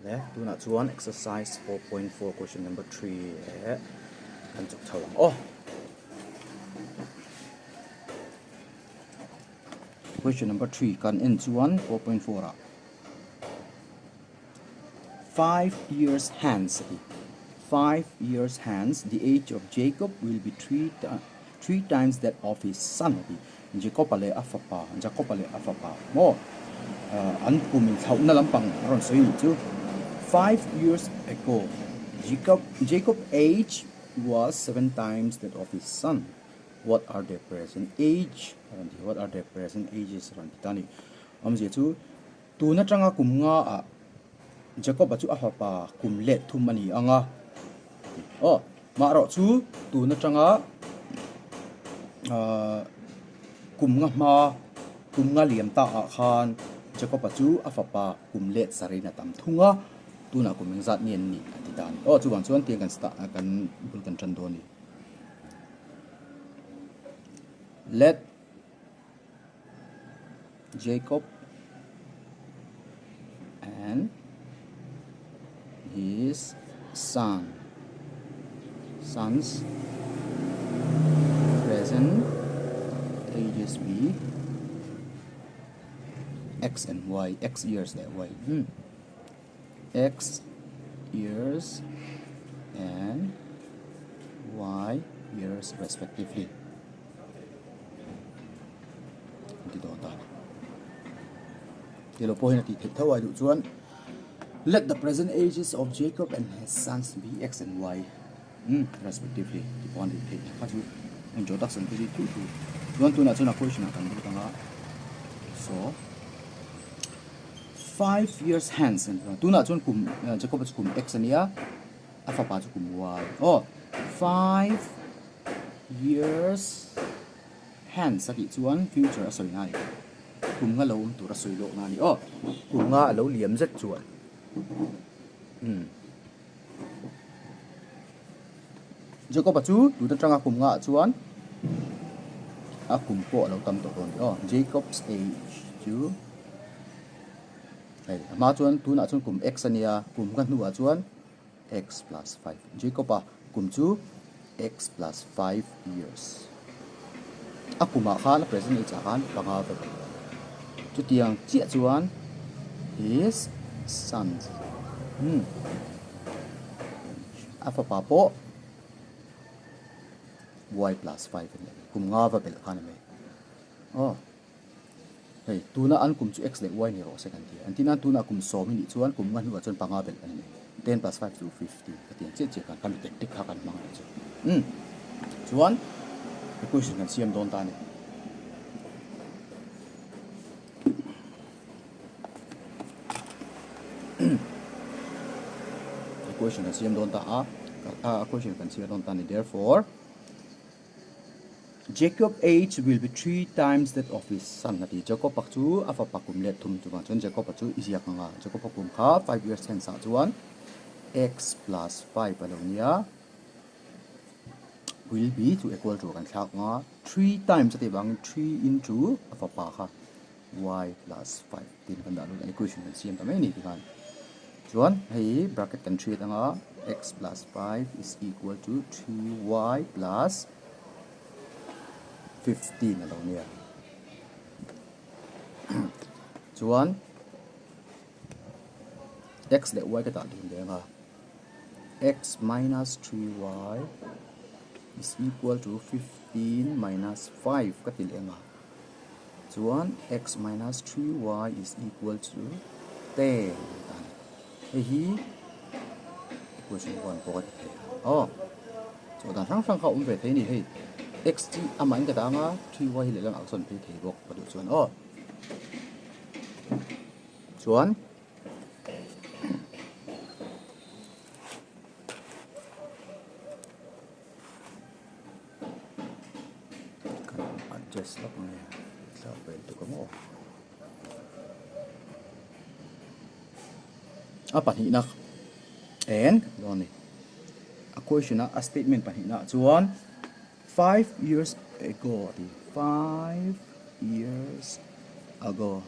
do not one exercise 4.4 question number 3 kan chok thau oh question number 3 kan in 4.4 5 years hence 5 years hence the age of Jacob will be three times that of his son Jacob ale afapa mo an kumin thau na lampang ron soi ni chu 5 years ago Jacob age was 7 times that of his son. What are their present age? What are their present ages? Tani amje chu tu na tanga kumnga a Jacob chu a pa kum let thum ani anga oh ma ro chu tu na tanga kumnga liam ta a khan Jacob chu a pa kum let sarina tam thunga tu na kumeng zat nien ni atitan oh chu wan chuan tiang kan sta kan bul kan tran do ni let Jacob and his sons present ages be x and y, x years that y x years and y years respectively. Let the present ages of Jacob and his sons be x and y respectively. Introduction to the two. You want to know a question? So 5 years hence tu na chon kum Jacob kum x ania afa pa kum y oh 5 years hence ati chuan future sorry nai kum nga lo tu ra soi lo na ni oh kum nga lo liam zet chuan Jacob chu tu ta tanga kum nga chuan a kum po lo tam to don oh Jacob's age chu ma chuan tu na chuan kum x ania kum kan nu a chuan x plus 5 Jacob a kum chu x plus 5 years a kuma khan present age khan panga ve chu tiang chia chuan his sons a fa pa po y plus 5 kum nga va bel khan me oh hey tu na an kum chu x le y ni ro second here antina tu na kum so mi ni chuan kum ngan hu chuan panga bel ani 10 plus 5 to 50 katian che kan tik kha kan mang chu chuan the question kan siam don ta ni the question kan siam don ta question kan siam don ta ni therefore Jacob age will be 3 times that of his son. Nati Jacob pakchu afa pakum let thum tu chuan Jacob pakchu isiak nga Jacob pakum kha 5 years hence chuan x plus 5 alonia will be to equal to kan thak nga 3 times ati bang 3 into afa pa kha y plus 5 tin kan da lu equation kan siam ta mai ni kan chuan hei bracket kan treat anga x plus 5 is equal to 3y plus 15 along here. Chuan x let y ka ta din de nga x minus 3y is equal to 15 minus 5 ka til nga chuan x minus 3y is equal to 10 hi equation 1 po oh so dan sang kha ve the ni hei x t amain ka ta nga 3y le lang action pe thei bok padu chuan oh chuan kan adjust lak ni sa pel tu ko mo apa ni nak and loni a question a statement pa ni na chuan 5 years ago 5 years ago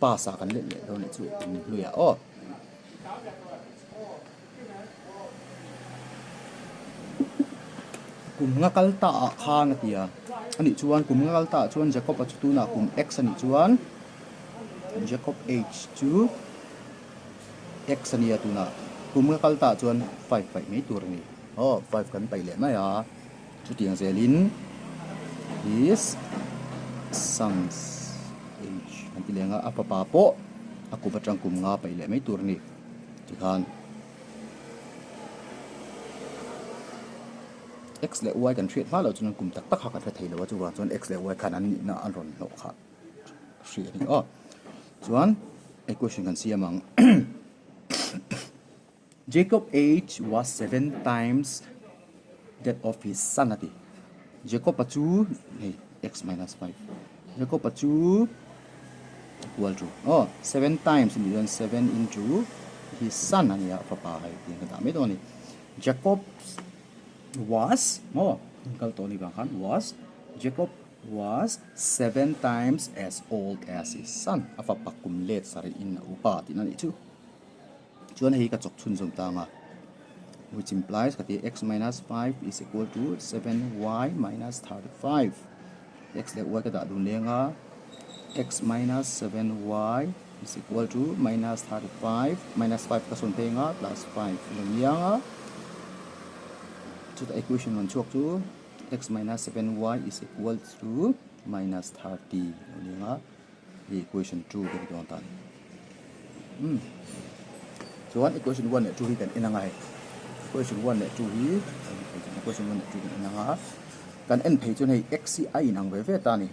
pass kan le do ni chu lu ya o kum nga kal ta kha na tia ani chuan kum nga kal ta chuan Jacob a chu tu na kum x ani chuan Jacob h chu x ani tu na kum nga kal ta chuan 5 pai mai tur ni 5 kan pai le ma ya chu tiang zelin his sons h kan ti lenga apa pa po aku batang kum nga pai le mai tur ni ti khan x และ y กันเทรดมาแล้วจนกลุ่มตักหากันไทยแล้วว่าจุน x และ y ขนาดนี้น่าอันรอนโลค่ะเสียนี่ส่วน equation กันเสียมัง Jacob age was 7 times that of his son นะที Jacob ปัจจุนี่ x minus 5 Jacob ปัจจุ equal to 7 times นี่เป็น7 into his son อันนี้ป้าให้เพียงแต่ไม่ตัวนี้ Jacob was Jacob was 7 times as old as his son afa pakum let sari in upa tinani chu chuan hei ka chok chun zum ta nga which implies that x minus 5 is equal to 7y minus 35 x le y ka da dun lenga x minus 7y is equal to minus 35 minus 5 ka son tenga plus 5 lo nga the equation 1 chok chu x minus 7y is equal to minus 30 ni nga the equation 2 ke don tan so one equation 1 และ2hi kan inangai equation 1 และ2 hi equation 1 และ2 kan inanga kan n phei chun hei x ci inang ve ve ta ni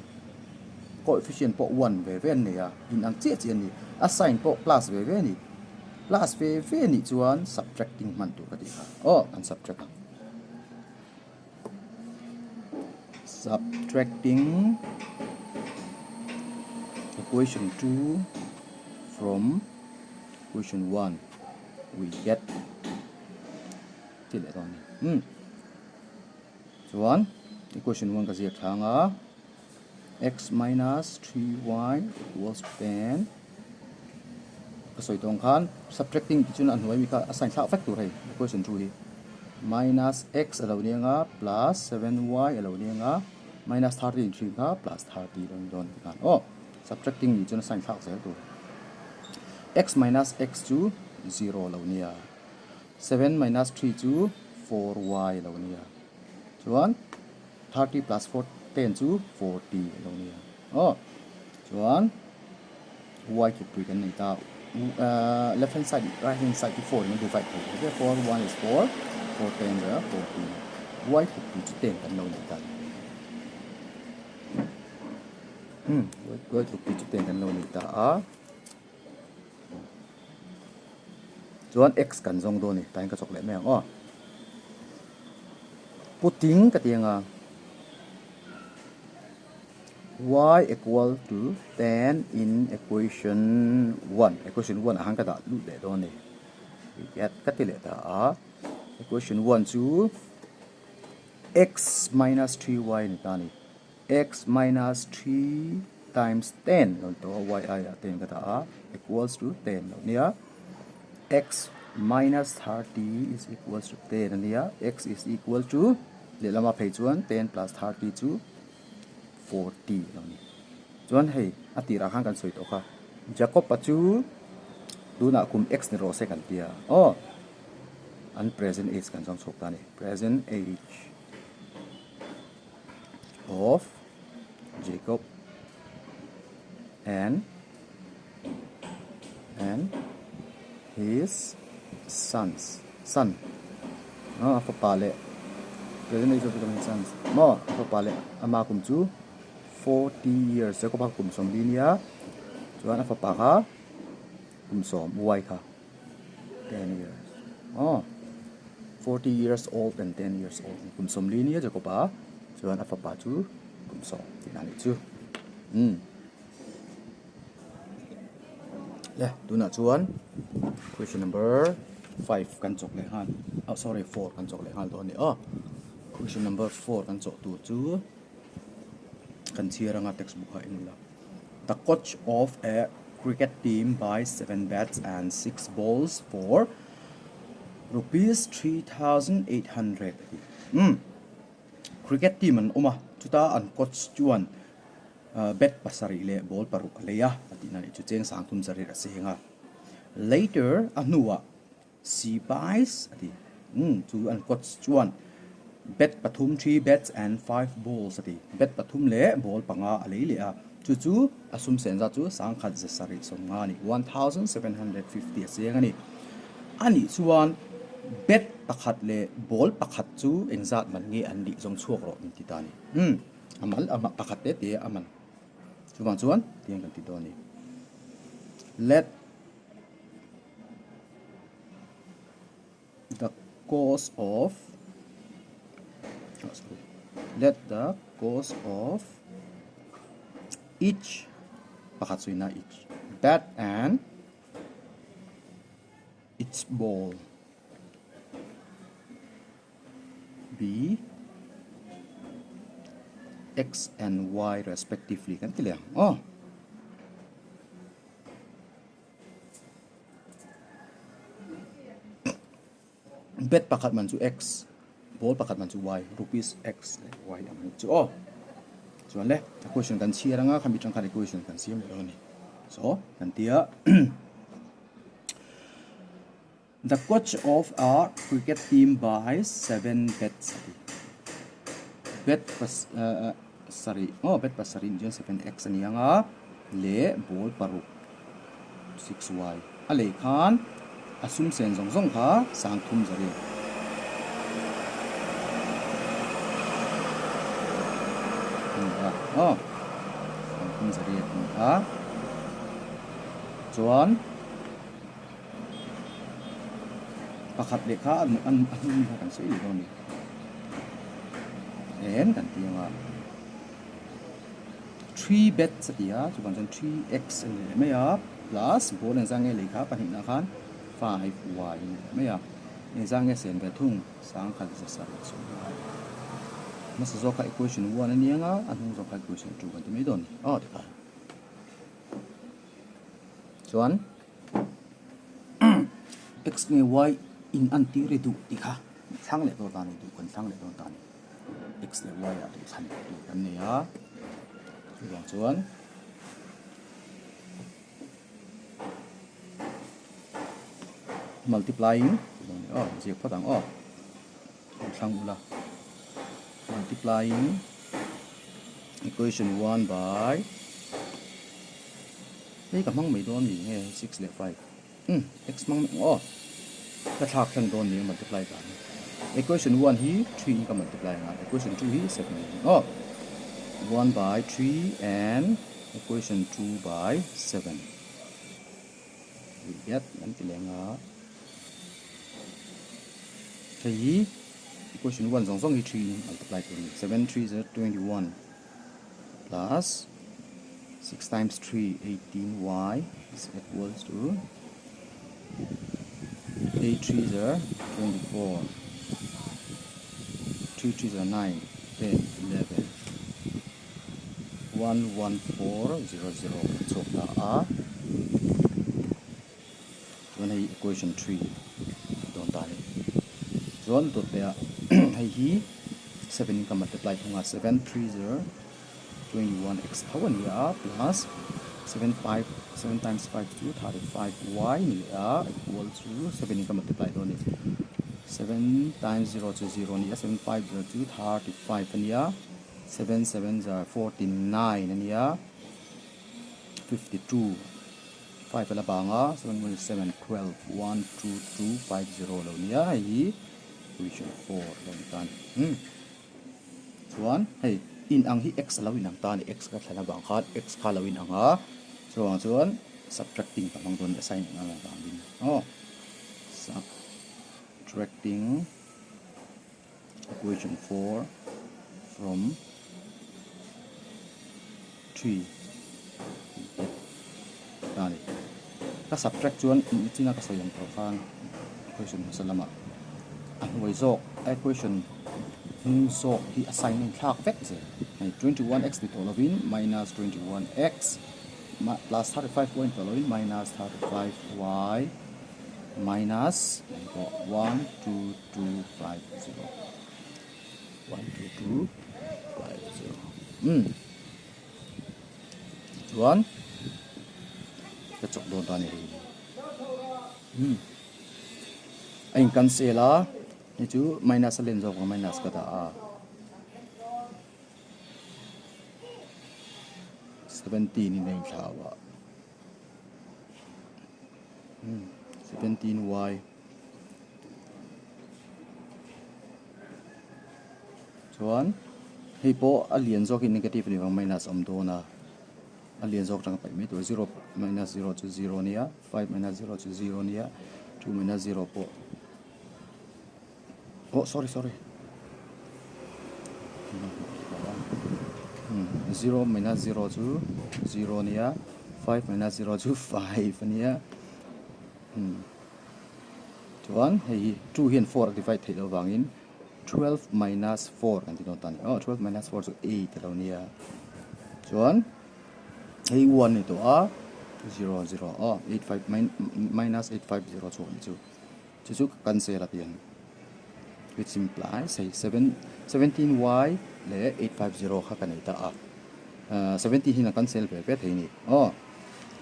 coefficient po 1 ve ve ni ya inang che che ni assign po plus ve ve ni plus ve ve ni chuan subtracting man tu ka di kan subtract subtracting equation 2 from equation 1 we get till it on so one equation 1 ka zia thanga x minus 3y equals 10 kasoi tong khan subtracting chun an hoi mi ka assign tha factor hai equation 2 hi minus x alo nga plus 7y alo nga minus 33 ka plus 30 don kan subtracting ni chun sign thak zel tu x minus x to 0 alo nia 7 minus 3 to 4y alo nia chuan 30 plus 4 10 to 40 alo nia chuan y ki pri kan nei ta left hand side right hand side to 4 ni divide to therefore 1 is 4 4 10 ra 40 y ki pri 10 kan lo nei ta y ki pri 10 kan lo nei ta chuan x kan zong do ni tain ka chok le me putting ka tianga y equal to 10 in equation 1 equation 1 ahang ka da lu le do ni get ka ti le ta equation 1 chu x minus 3y ni ta ni x minus 3 times 10 non to y ai 10 ka ta equals to 10 lo nia x minus 30 is equals to 10 nia x is equal to le lama phei chuan 10 plus 30 to 40 lo ni chuan hei atira khang kan soi to kha Jacob pachu duna kum x ni ro se kan tia an present age kan jong chok ta ni present age of Jacob and his son papale present age of his sons papale ama kum chu 40 years Jacob kum som linia chuan papa kha kum som y kha 10 years 40 years old and 10 years old kum som linia Jacob chuan papa chu kum som tinani chu tuna chuan question number 5 kan chok le han sorry 4 kan chok le han do ni question number 4 kan chok tu chu kan chia ranga textbook ha inula the coach of a cricket team buys 7 bats and 6 balls for rupees 3,800. Cricket team an oma chuta an coach chuan bet pasari le ball paru aleya atina chu cheng sang thum zari ra senga. Later anua she buys ati chu an coach chuan bet pathum 3 bets and 5 balls ati bet pathum le ball panga alei le a chu asum senza chu sang khat zasari somnga ni 1,750 aseng ani ani chuan bet pakhat le ball pakhat chu engzat man nge an di jong chuak ro ni titani amal ama pakhat te aman chuan tiang kan ti doni let the cost of each pakhat suina each bat and its ball be X and Y respectively kan tilang bet pakat man chu X ball pakat man chu Y rupees X Y am chu chuan le question kan chia ranga khami tang kha question kan sim lo ni so kan tia the coach of our cricket team buys 7 bets bet pasari jen 7x anianga le ball paru 6y ale khan asum sen zong kha sang thum zari sang thum zari kha chuan pakhat le kha an kan sei lo ni and kan tianga 3 bets atia chu kan 3x le me ya plus ball en sang le kha pahin na khan 5y me ya en sang sen be thung sang khan sa sa so mas zo ka equation 1 anianga an zo ka equation 2 kan ti me don ta chuan x nge y in anti redu ti kha thang le do ta ni du kan thang le do ta ni x le y a tu than tu kan ne ya chuan multiplying je phatang thang ula multiplying equation 1 by ei ka mang mai don ni nge 6 le 5 x mang ka thak than don ni multiply ta equation 1 hi 3 ka multiply nga equation 2 hi 7 1 by 3 and equation 2 by 7 we get nan tilenga hi equation 1 zong hi 3 multiply to 7 3 is 21 plus 6 times 3 18y is equals to 8 3 is 24 2 3 is 9 10 11 11400 so when I equation 3 don't die zone to there hi 7 can multiply thunga 7 3 0 21 x power ni plus 7 times 5 2 35y ni equals to 7 can multiply don 7 times 0 to 0 ni 7 5 0 2 35 ni 7 7 are 49 and 52 5 la banga 7 1 7 12 1 2 2 5 0 lo ni hi equation 4 lo tan chuan hey in ang hi x lawin ang tan x ka thana bang khat x kha lawin anga chuan subtracting tamang don assign na lang din subtracting equation 4 from 3 tani ka subtract chuan china ka soyam pro khan equation salama an wai zo equation so he assigning thak vek ze 21x ni tolovin minus 21x plus 35 point following minus 35y minus 12250 12250 one cái chọc đồn ta này anh căn sẽ là như chú minus lên rồi còn minus cái ta 17 in anh thảo ạ 17y chuan hi po alien zo ki negative ni wang minus om do na alien zo tang pai mi to 0 minus 0 to 0 nia 5 minus 0 to 0 nia 2 minus 0 po oh sorry 0 minus 0 to 0 nia 5 minus 0 to 5 nia chuan hei 2 hian 4 divide thei lo wangin 12 minus 4 kan ti don tan 12 minus 4 to 8 lo nia chuan hei 1 ni to a 0 0 85 minus 850 chuan chu cancel la pian which implies say 17y le 850 kha kan ta a 17 hin cancel pe thei ni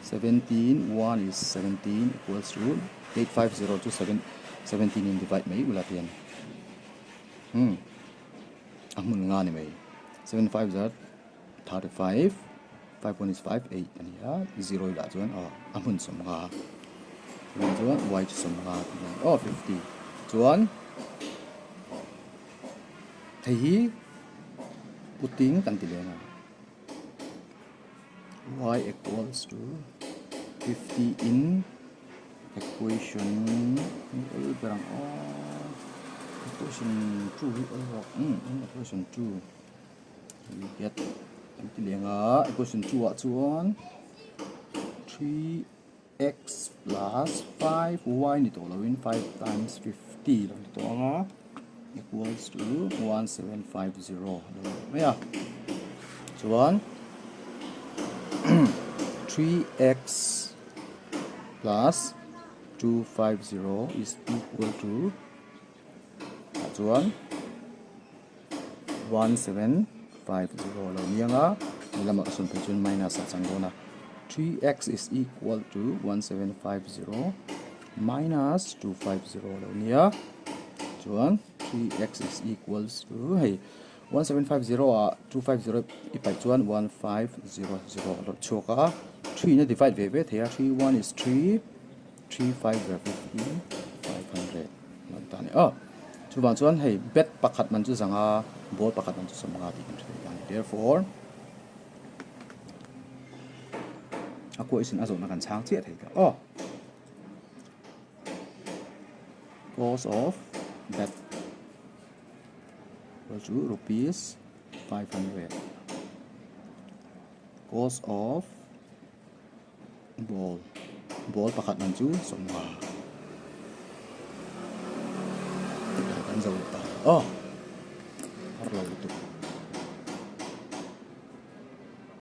17 1 is 17 equals to 850 to 17 in divide mai ula pian amun nga ni mai 7 5 that 35 5 1 is 5 8 ani ya 0 la chuan amun som nga chuan y som nga 50 chuan thei putting kan ti le na y equals to 50 in equation berang equation 2 equation 2 we get ti le nga equation 2 a chuan 3x plus 5y ni to lawin 5 times 50 lo ni to nga equals to 1750 yeah chuan 3x plus 250 is equal to chuan 1750 lo nia nga lama sun pe chun minus a changona 3x is equal to 1750 minus 250 lo nia chuan 3x is equals to hey 1750 250 ipai chuan 1500 lo choka 3 na divide ve thea 3 1 is 3 3 5 50 500 lo tani chu bang chuan hey bet pakhat man chu zanga ball pakhat man chu somanga ti kan therefore ako isin azon na kan chang che thei ka cost of bet equal to rupees 500 cost of ball pakhat man chu somanga kan zo ta